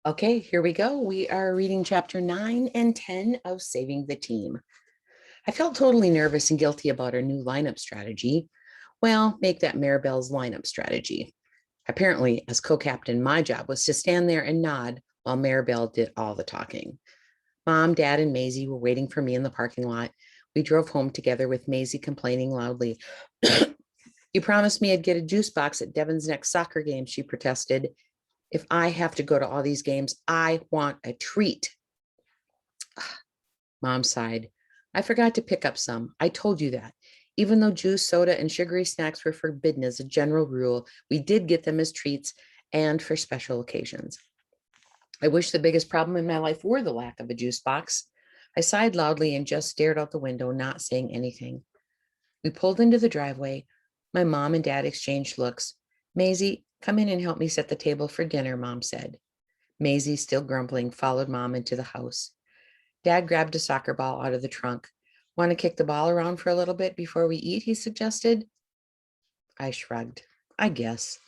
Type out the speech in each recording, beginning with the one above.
Okay, here we go. We are reading chapter 9 and 10 of Saving the Team. I felt totally nervous and guilty about our new lineup strategy. Well, make that Maribel's lineup strategy. Apparently, as co-captain, my job was to stand there and nod while Maribel did all the talking. Mom, Dad, and Maisie were waiting for me in the parking lot. We drove home together with Maisie complaining loudly. You promised me I'd get a juice box at Devon's next soccer game, she protested. If I have to go to all these games, I want a treat. Mom sighed. I forgot to pick up some. I told you that. Even though juice, soda, and sugary snacks were forbidden as a general rule, we did get them as treats and for special occasions. I wish the biggest problem in my life were the lack of a juice box. I sighed loudly and just stared out the window, not saying anything. We pulled into the driveway. My mom and dad exchanged looks. Maisie, come in and help me set the table for dinner, Mom said. Maisie, still grumbling, followed Mom into the house. Dad grabbed a soccer ball out of the trunk. Want to kick the ball around for a little bit before we eat, he suggested. I shrugged. I guess.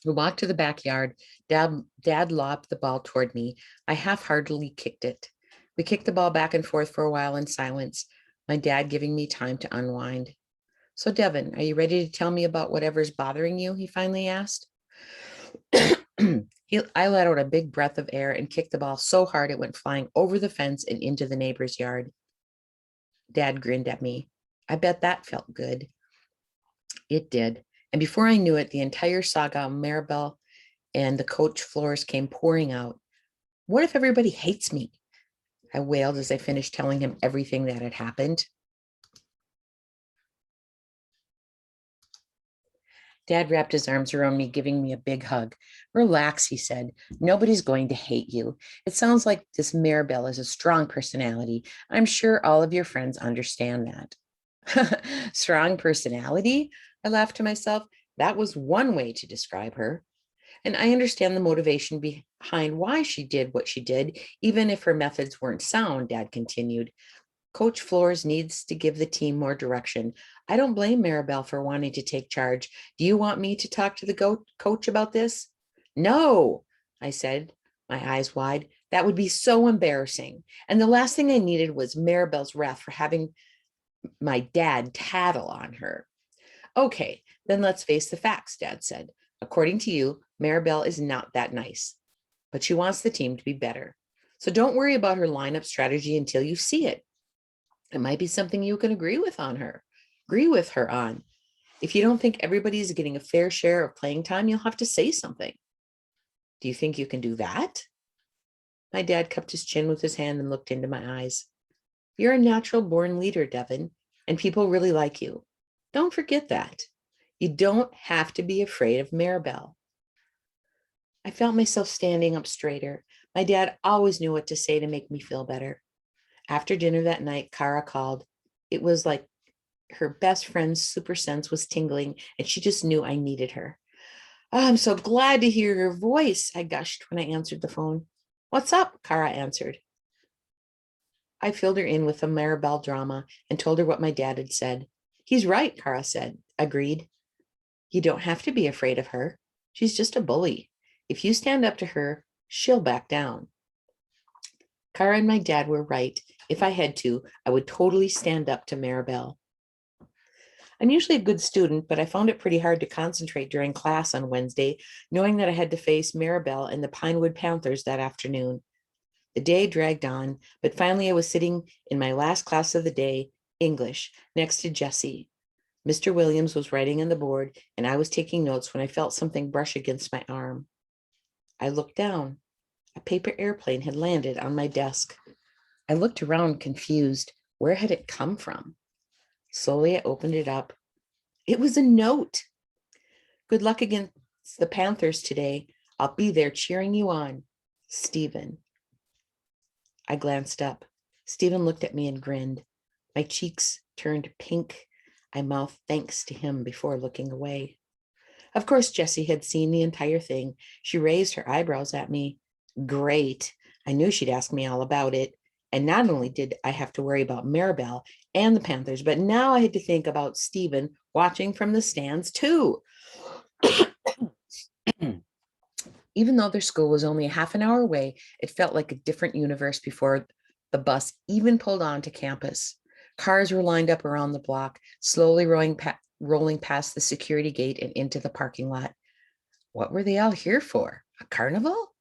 We walked to the backyard. Dad lobbed the ball toward me. I half-heartedly kicked it. We kicked the ball back and forth for a while in silence, my dad giving me time to unwind. So, Devon, are you ready to tell me about whatever's bothering you? He finally asked. I let out a big breath of air and kicked the ball so hard it went flying over the fence and into the neighbor's yard. Dad grinned at me. I bet that felt good. It did. And before I knew it, the entire saga of Maribel and the coach floors came pouring out. What if everybody hates me? I wailed as I finished telling him everything that had happened. Dad wrapped his arms around me, giving me a big hug. Relax, he said. Nobody's going to hate you. It sounds like this Maribel is a strong personality. I'm sure all of your friends understand that. Strong personality? I laughed to myself. That was one way to describe her. And I understand the motivation behind why she did what she did, even if her methods weren't sound, Dad continued. Coach Flores needs to give the team more direction. I don't blame Maribel for wanting to take charge. Do you want me to talk to the coach about this? No, I said, my eyes wide. That would be so embarrassing. And the last thing I needed was Maribel's wrath for having my dad tattle on her. Okay, then let's face the facts, Dad said. According to you, Maribel is not that nice, but she wants the team to be better. So don't worry about her lineup strategy until you see it. It might be something you can agree with her on. If you don't think everybody's getting a fair share of playing time, you'll have to say something. Do you think you can do that? My dad cupped his chin with his hand and looked into my eyes. You're a natural born leader, Devon, and people really like you. Don't forget that. You don't have to be afraid of Maribel. I felt myself standing up straighter. My dad always knew what to say to make me feel better. After dinner that night, Kara called. It was like her best friend's super sense was tingling, and she just knew I needed her. Oh, I'm so glad to hear your voice, I gushed when I answered the phone. What's up? Kara answered. I filled her in with the Maribel drama and told her what my dad had said. He's right, Kara said, agreed. You don't have to be afraid of her. She's just a bully. If you stand up to her, she'll back down. Kara and my dad were right. If I had to, I would totally stand up to Maribel. I'm usually a good student, but I found it pretty hard to concentrate during class on Wednesday, knowing that I had to face Maribel and the Pinewood Panthers that afternoon. The day dragged on, but finally I was sitting in my last class of the day, English, next to Jessie. Mr. Williams was writing on the board, and I was taking notes when I felt something brush against my arm. I looked down. A paper airplane had landed on my desk. I looked around confused. Where had it come from? Slowly, I opened it up. It was a note. Good luck against the Panthers today. I'll be there cheering you on. Stephen. I glanced up. Stephen looked at me and grinned. My cheeks turned pink. I mouthed thanks to him before looking away. Of course, Jessie had seen the entire thing. She raised her eyebrows at me. Great. I knew she'd ask me all about it. And not only did I have to worry about Maribel and the Panthers, but now I had to think about Stephen watching from the stands too. Even though their school was only a half an hour away, it felt like a different universe before the bus even pulled onto campus. Cars were lined up around the block, slowly rolling past the security gate and into the parking lot. What were they all here for? A carnival?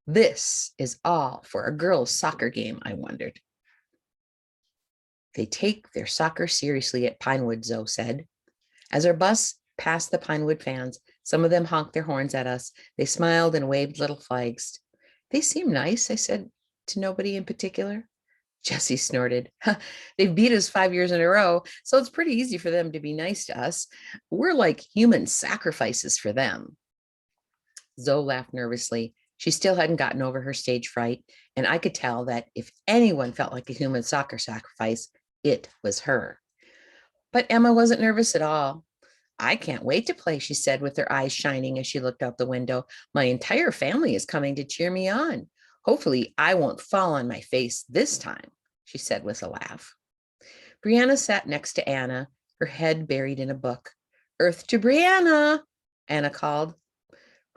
This is all for a girls' soccer game, I wondered. They take their soccer seriously at Pinewood, Zoe said. As our bus passed the Pinewood fans, some of them honked their horns at us. They smiled and waved little flags. They seem nice, I said to nobody in particular. Jessie snorted. They've beat us 5 years in a row, so it's pretty easy for them to be nice to us. We're like human sacrifices for them. Zoe laughed nervously. She still hadn't gotten over her stage fright, and I could tell that if anyone felt like a human soccer sacrifice, it was her. But Emma wasn't nervous at all. I can't wait to play, she said with her eyes shining as she looked out the window. My entire family is coming to cheer me on. Hopefully, I won't fall on my face this time, she said with a laugh. Brianna sat next to Anna, her head buried in a book. Earth to Brianna, Anna called.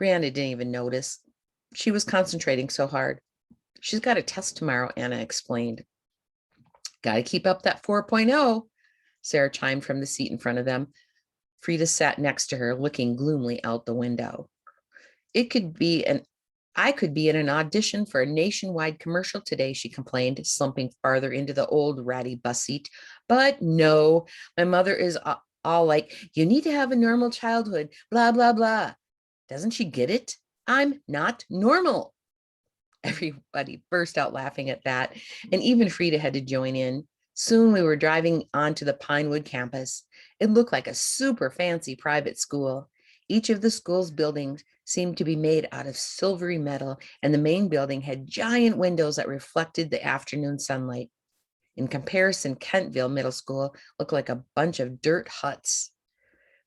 Brianna didn't even notice. She was concentrating so hard. She's got a test tomorrow, Anna explained. Got to keep up that 4.0, Sarah chimed from the seat in front of them. Frida sat next to her, looking gloomily out the window. I could be in an audition for a nationwide commercial today, she complained, slumping farther into the old ratty bus seat. But no, my mother is all like, you need to have a normal childhood, blah, blah, blah. Doesn't she get it? I'm not normal. Everybody burst out laughing at that, and even Frida had to join in. Soon we were driving onto the Pinewood campus. It looked like a super fancy private school. Each of the school's buildings seemed to be made out of silvery metal, and the main building had giant windows that reflected the afternoon sunlight. In comparison, Kentville Middle School looked like a bunch of dirt huts.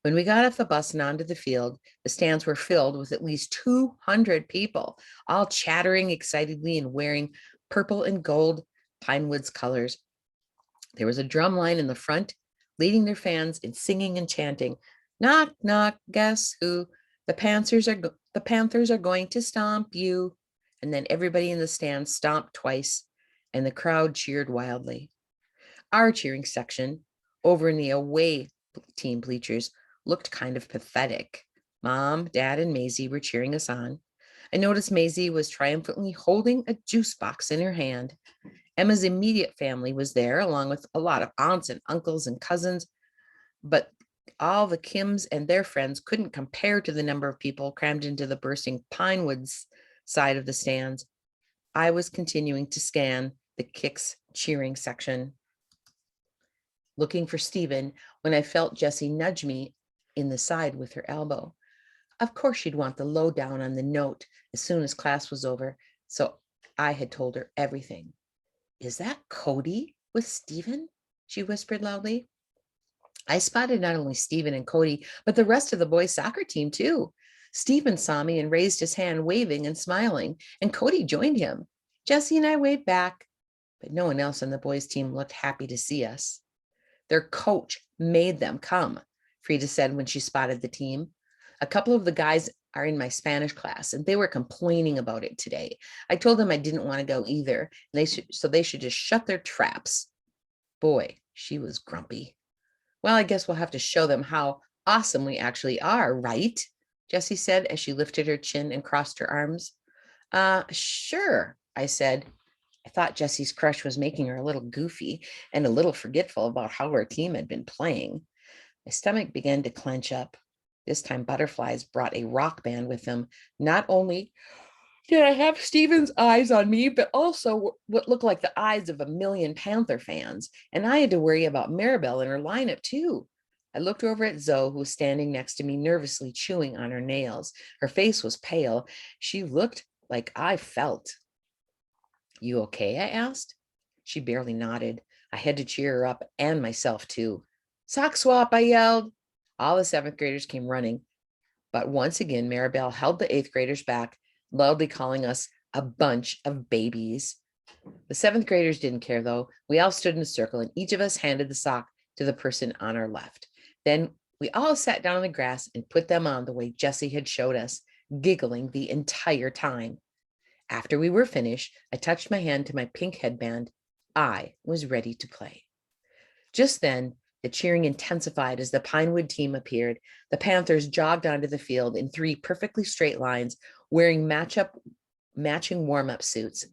When we got off the bus and onto the field, the stands were filled with at least 200 people, all chattering excitedly and wearing purple and gold Pinewoods colors. There was a drum line in the front, leading their fans in singing and chanting, knock, knock, guess who? The Panthers are going to stomp you. And then everybody in the stands stomped twice, and the crowd cheered wildly. Our cheering section, over in the away team bleachers, looked kind of pathetic. Mom, Dad, and Maisie were cheering us on. I noticed Maisie was triumphantly holding a juice box in her hand. Emma's immediate family was there, along with a lot of aunts and uncles and cousins, but all the Kims and their friends couldn't compare to the number of people crammed into the bursting Pinewoods side of the stands. I was continuing to scan the Kicks cheering section, looking for Stephen, when I felt Jessie nudge me in the side with her elbow. Of course, she'd want the lowdown on the note as soon as class was over, so I had told her everything. Is that Cody with Stephen? She whispered loudly. I spotted not only Stephen and Cody, but the rest of the boys' soccer team too. Stephen saw me and raised his hand, waving and smiling, and Cody joined him. Jessie and I waved back, but no one else on the boys' team looked happy to see us. Their coach made them come, Frida said when she spotted the team. A couple of the guys are in my Spanish class, and they were complaining about it today. I told them I didn't want to go either, so they should just shut their traps. Boy, she was grumpy. Well, I guess we'll have to show them how awesome we actually are, right? Jessie said as she lifted her chin and crossed her arms. Sure, I said. I thought Jessie's crush was making her a little goofy and a little forgetful about how her team had been playing. My stomach began to clench up. This time, Butterflies brought a rock band with them. Not only did I have Stephen's eyes on me, but also what looked like the eyes of a million Panther fans. And I had to worry about Maribel and her lineup too. I looked over at Zoe, who was standing next to me, nervously chewing on her nails. Her face was pale. She looked like I felt. You okay? I asked. She barely nodded. I had to cheer her up and myself too. Sock swap, I yelled. All the 7th graders came running. But once again, Maribel held the 8th graders back, loudly calling us a bunch of babies. The 7th graders didn't care though. We all stood in a circle and each of us handed the sock to the person on our left. Then we all sat down on the grass and put them on the way Jessie had showed us. giggling the entire time. After we were finished, I touched my hand to my pink headband. I was ready to play. Just then, the cheering intensified as the Pinewood team appeared. The Panthers jogged onto the field in 3 perfectly straight lines, wearing matching warm-up suits.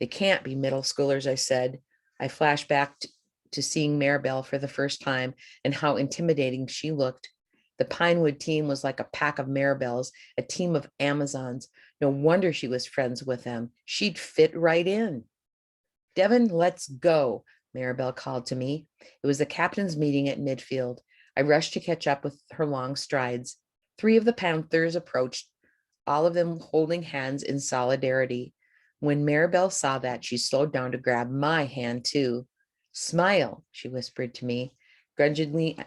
They can't be middle schoolers, I said. I flashed back to seeing Maribel for the first time and how intimidating she looked. The Pinewood team was like a pack of Maribels, a team of Amazons. No wonder she was friends with them. She'd fit right in. Devin, let's go, Maribel called to me. It was the captain's meeting at midfield. I rushed to catch up with her long strides. 3 of the Panthers approached, all of them holding hands in solidarity. When Maribel saw that, she slowed down to grab my hand too. Smile, she whispered to me. Grudgingly,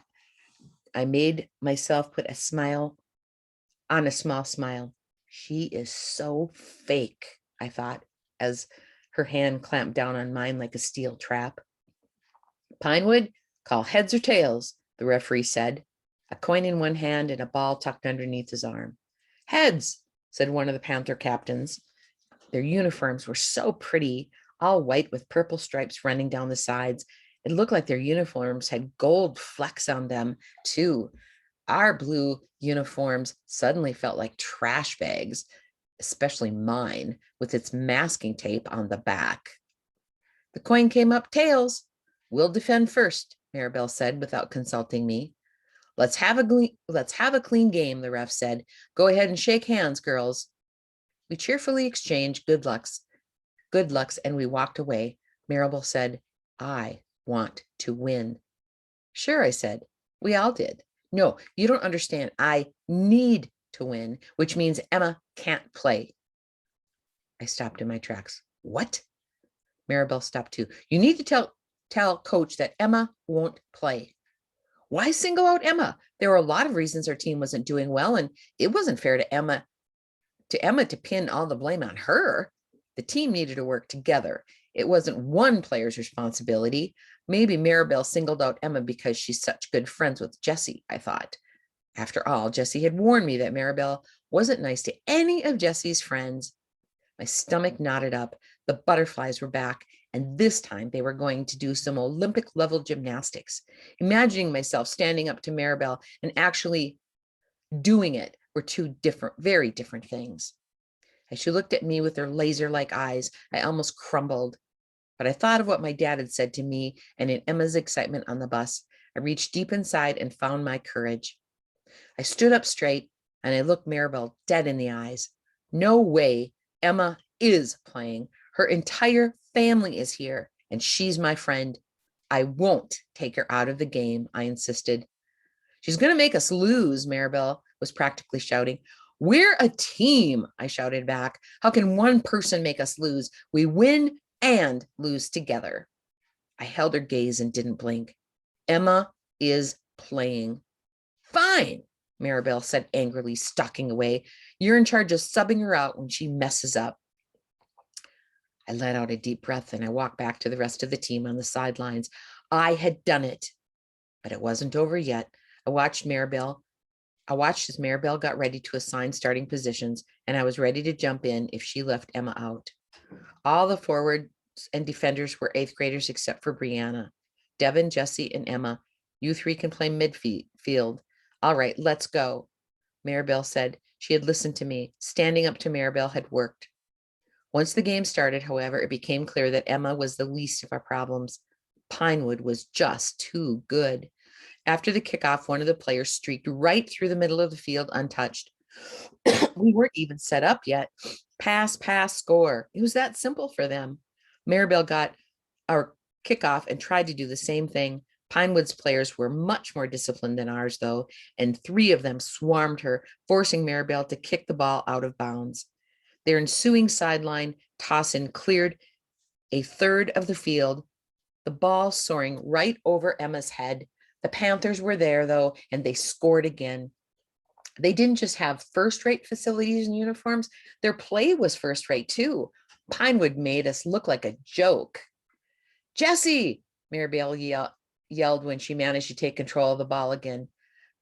I made myself put a smile on a small smile. She is so fake, I thought, as her hand clamped down on mine like a steel trap. Pinewood, call heads or tails, the referee said, a coin in one hand and a ball tucked underneath his arm. Heads, said one of the Panther captains. Their uniforms were so pretty, all white with purple stripes running down the sides. It looked like their uniforms had gold flecks on them, too. Our blue uniforms suddenly felt like trash bags, especially mine, with its masking tape on the back. The coin came up tails. We'll defend first, Maribel said without consulting me. Let's have a clean game, the ref said. Go ahead and shake hands, girls. We cheerfully exchanged good lucks, and we walked away. Maribel said, I want to win. Sure, I said. We all did. No, you don't understand. I need to win, which means Emma can't play. I stopped in my tracks. What? Maribel stopped too. You need to tell coach that Emma won't play. Why single out Emma? There were a lot of reasons our team wasn't doing well, and it wasn't fair to Emma to pin all the blame on her. The team needed to work together. It wasn't one player's responsibility. Maybe Maribel singled out Emma because she's such good friends with Jessie, I thought. After all, Jessie had warned me that Maribel wasn't nice to any of Jessie's friends. My stomach knotted up. The butterflies were back, and this time they were going to do some Olympic-level gymnastics. Imagining myself standing up to Maribel and actually doing it were 2 very different things. As she looked at me with her laser-like eyes, I almost crumbled. But I thought of what my dad had said to me, and in Emma's excitement on the bus, I reached deep inside and found my courage. I stood up straight, and I looked Maribel dead in the eyes. No way, Emma is playing. Her entire family is here, and she's my friend. I won't take her out of the game, I insisted. She's going to make us lose, Maribel was practically shouting. We're a team, I shouted back. How can one person make us lose? We win and lose together. I held her gaze and didn't blink. Emma is playing. Fine, Maribel said angrily, stalking away. You're in charge of subbing her out when she messes up. I let out a deep breath and I walked back to the rest of the team on the sidelines. I had done it, but it wasn't over yet. I watched as Maribel got ready to assign starting positions, and I was ready to jump in if she left Emma out. All the forwards and defenders were 8th graders except for Brianna. Devin, Jessie, and Emma. You 3 can play midfield. All right, let's go, Maribel said. She had listened to me. Standing up to Maribel had worked. Once the game started, however, it became clear that Emma was the least of our problems. Pinewood was just too good. After the kickoff, one of the players streaked right through the middle of the field untouched. We weren't even set up yet. Pass, score. It was that simple for them. Maribel got our kickoff and tried to do the same thing. Pinewood's players were much more disciplined than ours, though, and 3 of them swarmed her, forcing Maribel to kick the ball out of bounds. Their ensuing sideline toss-in cleared a third of the field, the ball soaring right over Emma's head. The Panthers were there, though, and they scored again. They didn't just have first-rate facilities and uniforms. Their play was first-rate, too. Pinewood made us look like a joke. Jessie, Maribel yelled when she managed to take control of the ball again.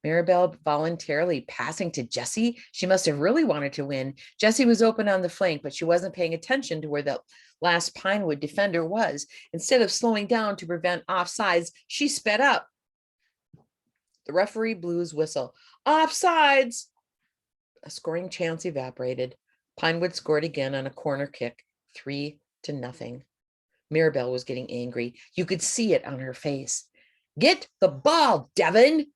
Maribel voluntarily passing to Jessie. She must have really wanted to win. Jessie was open on the flank, but she wasn't paying attention to where the last Pinewood defender was. Instead of slowing down to prevent offsides, she sped up. The referee blew his whistle. Offsides! A scoring chance evaporated. Pinewood scored again on a corner kick, 3-0. Maribel was getting angry. You could see it on her face. Get the ball, Devin!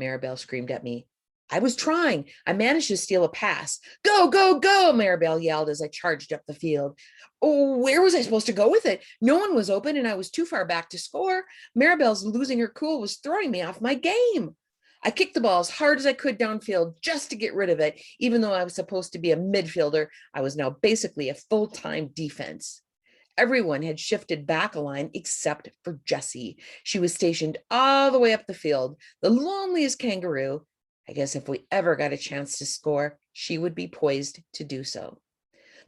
Maribel screamed at me. I was trying. I managed to steal a pass. Go, go, go, Maribel yelled as I charged up the field. Oh, where was I supposed to go with it? No one was open and I was too far back to score. Maribel's losing her cool was throwing me off my game. I kicked the ball as hard as I could downfield just to get rid of it. Even though I was supposed to be a midfielder, I was now basically a full-time defense. Everyone had shifted back a line except for Jessie. She was stationed all the way up the field, the loneliest kangaroo. I guess if we ever got a chance to score, she would be poised to do so.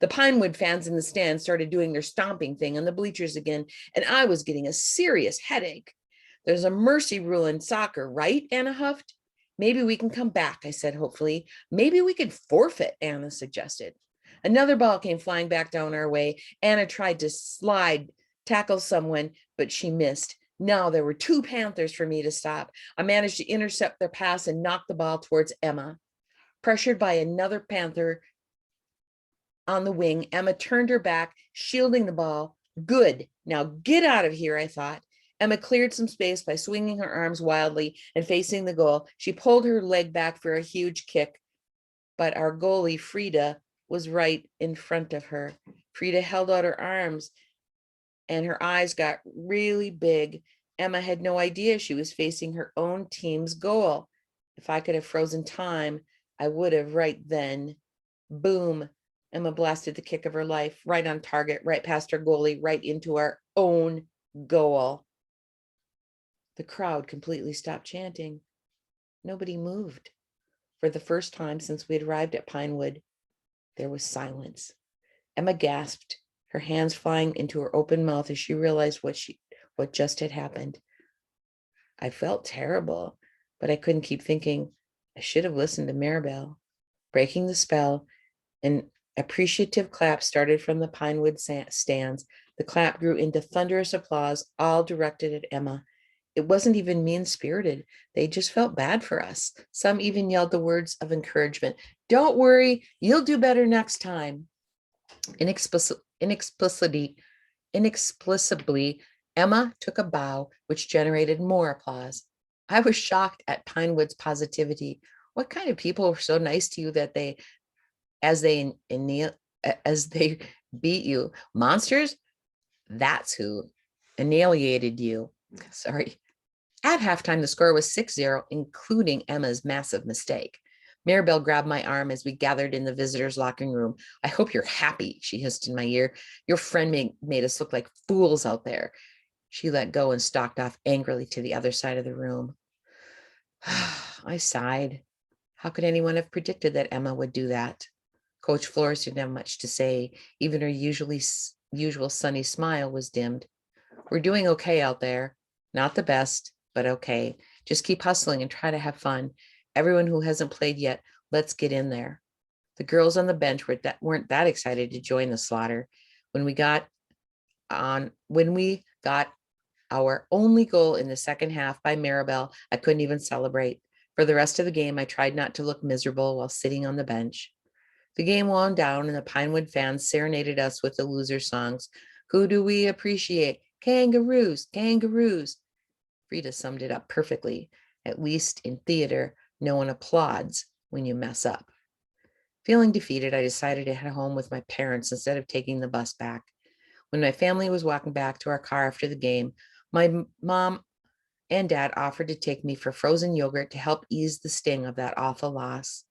The Pinewood fans in the stand started doing their stomping thing on the bleachers again, and I was getting a serious headache. There's a mercy rule in soccer, right? Anna huffed. Maybe we can come back, I said hopefully. Maybe we could forfeit, Anna suggested. Another ball came flying back down our way. Anna tried to tackle someone, but she missed. Now there were 2 Panthers for me to stop. I managed to intercept their pass and knock the ball towards Emma. Pressured by another Panther on the wing, Emma turned her back, shielding the ball. Good. Now get out of here, I thought. Emma cleared some space by swinging her arms wildly and facing the goal. She pulled her leg back for a huge kick, but our goalie, Frida, was right in front of her. Frida held out her arms and her eyes got really big. Emma had no idea she was facing her own team's goal. If I could have frozen time, I would have right then. Boom. Emma blasted the kick of her life, right on target, right past her goalie, right into our own goal. The crowd completely stopped chanting. Nobody moved. For the first time since we had arrived at Pinewood, there was silence. Emma gasped, her hands flying into her open mouth as she realized what just had happened. I felt terrible, but I couldn't keep thinking, I should have listened to Maribel. Breaking the spell, an appreciative clap started from the Pinewood stands. The clap grew into thunderous applause, all directed at Emma. It wasn't even mean-spirited. They just felt bad for us. Some even yelled the words of encouragement. Don't worry, you'll do better next time. Inexplicably, Emma took a bow, which generated more applause. I was shocked at Pinewood's positivity. What kind of people were so nice to you that as they beat you? Monsters? That's who annihilated you. Sorry. At halftime, the score was 6-0, including Emma's massive mistake. Maribel grabbed my arm as we gathered in the visitors' locker room. I hope you're happy, she hissed in my ear. Your friend made us look like fools out there. She let go and stalked off angrily to the other side of the room. I sighed. How could anyone have predicted that Emma would do that? Coach Flores didn't have much to say. Even her usual sunny smile was dimmed. We're doing okay out there. Not the best, but okay. Just keep hustling and try to have fun. Everyone who hasn't played yet, let's get in there. The girls on the bench weren't that excited to join the slaughter. When we got our only goal in the second half by Maribel, I couldn't even celebrate. For the rest of the game, I tried not to look miserable while sitting on the bench. The game wound down and the Pinewood fans serenaded us with the loser songs. Who do we appreciate? Kangaroos, kangaroos. Frida summed it up perfectly. At least in theater, no one applauds when you mess up. Feeling defeated, I decided to head home with my parents instead of taking the bus back. When my family was walking back to our car after the game, my mom and dad offered to take me for frozen yogurt to help ease the sting of that awful loss.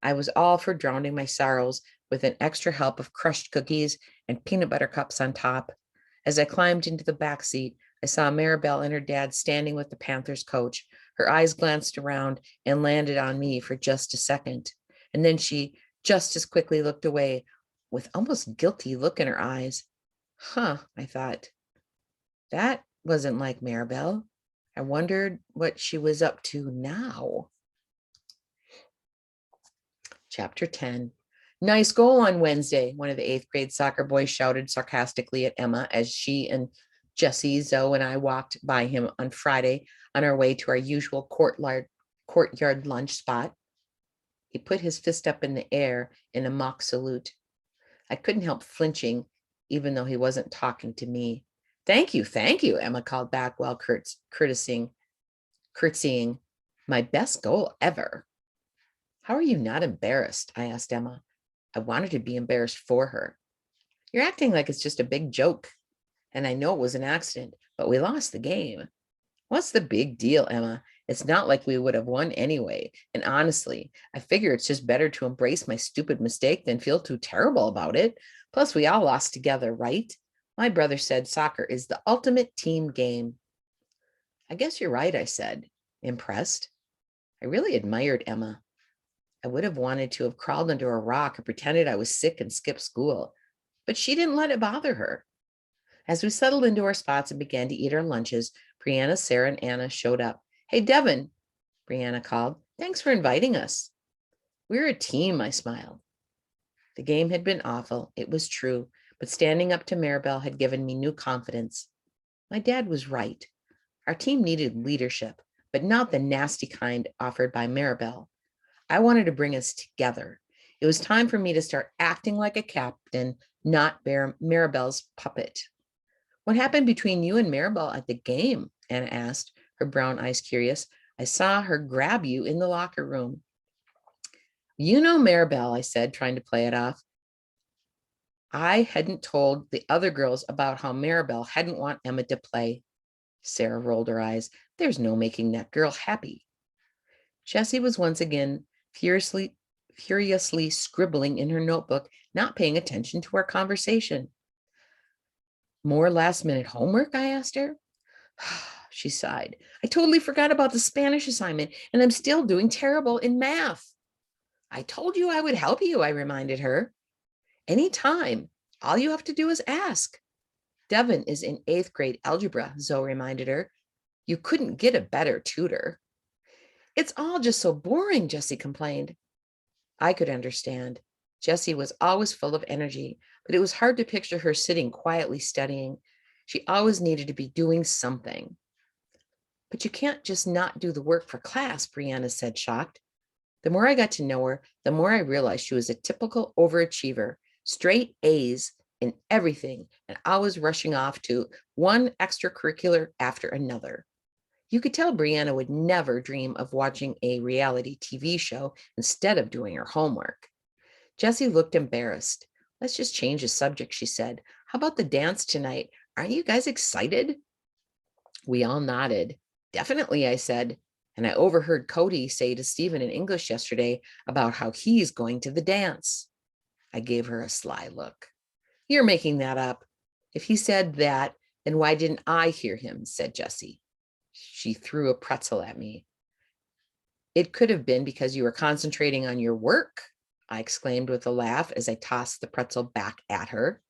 I was all for drowning my sorrows with an extra help of crushed cookies and peanut butter cups on top. As I climbed into the back seat, I saw Maribel and her dad standing with the Panthers coach. Her eyes glanced around and landed on me for just a second. And then she just as quickly looked away with almost guilty look in her eyes. Huh, I thought. That wasn't like Maribel. I wondered what she was up to now. Chapter 10. Nice goal on Wednesday, one of the 8th grade soccer boys shouted sarcastically at Emma as she and Jesse, Zoe, and I walked by him on Friday on our way to our usual courtyard lunch spot. He put his fist up in the air in a mock salute. I couldn't help flinching, even though he wasn't talking to me. Thank you, Emma called back while curtsying. My best goal ever. How are you not embarrassed? I asked Emma. I wanted to be embarrassed for her. You're acting like it's just a big joke. And I know it was an accident, but we lost the game. What's the big deal, Emma? It's not like we would have won anyway. And honestly, I figure it's just better to embrace my stupid mistake than feel too terrible about it. Plus, we all lost together, right? My brother said soccer is the ultimate team game. I guess you're right, I said, impressed. I really admired Emma. I would have wanted to have crawled under a rock or pretended I was sick and skipped school, but she didn't let it bother her. As we settled into our spots and began to eat our lunches, Brianna, Sarah, and Anna showed up. Hey, Devin, Brianna called. Thanks for inviting us. We're a team, I smiled. The game had been awful, it was true, but standing up to Maribel had given me new confidence. My dad was right. Our team needed leadership, but not the nasty kind offered by Maribel. I wanted to bring us together. It was time for me to start acting like a captain, not Maribel's puppet. What happened between you and Maribel at the game? Anna asked, her brown eyes curious. I saw her grab you in the locker room. You know Maribel, I said, trying to play it off. I hadn't told the other girls about how Maribel hadn't want Emma to play. Sarah rolled her eyes. There's no making that girl happy. Jessie was once again furiously scribbling in her notebook, not paying attention to our conversation. More last-minute homework? I asked her. She sighed. I totally forgot about the Spanish assignment, and I'm still doing terrible in math. I told you I would help you, I reminded her. Anytime. All you have to do is ask. Devin is in 8th grade algebra, Zoe reminded her. You couldn't get a better tutor. It's all just so boring, Jessie complained. I could understand. Jessie was always full of energy, but it was hard to picture her sitting quietly studying. She always needed to be doing something. But you can't just not do the work for class, Brianna said, shocked. The more I got to know her, the more I realized she was a typical overachiever, straight A's in everything, and always rushing off to one extracurricular after another. You could tell Brianna would never dream of watching a reality TV show instead of doing her homework. Jessie looked embarrassed. Let's just change the subject, she said. How about the dance tonight? Aren't you guys excited? We all nodded. Definitely, I said. And I overheard Cody say to Stephen in English yesterday about how he's going to the dance. I gave her a sly look. You're making that up. If he said that, then why didn't I hear him? Said Jessie. She threw a pretzel at me. It could have been because you were concentrating on your work, I exclaimed with a laugh as I tossed the pretzel back at her.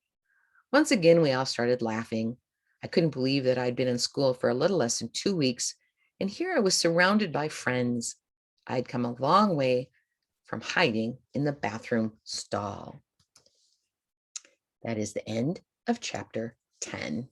Once again, we all started laughing. I couldn't believe that I'd been in school for a little less than 2 weeks, and here I was surrounded by friends. I'd come a long way from hiding in the bathroom stall. That is the end of chapter 10.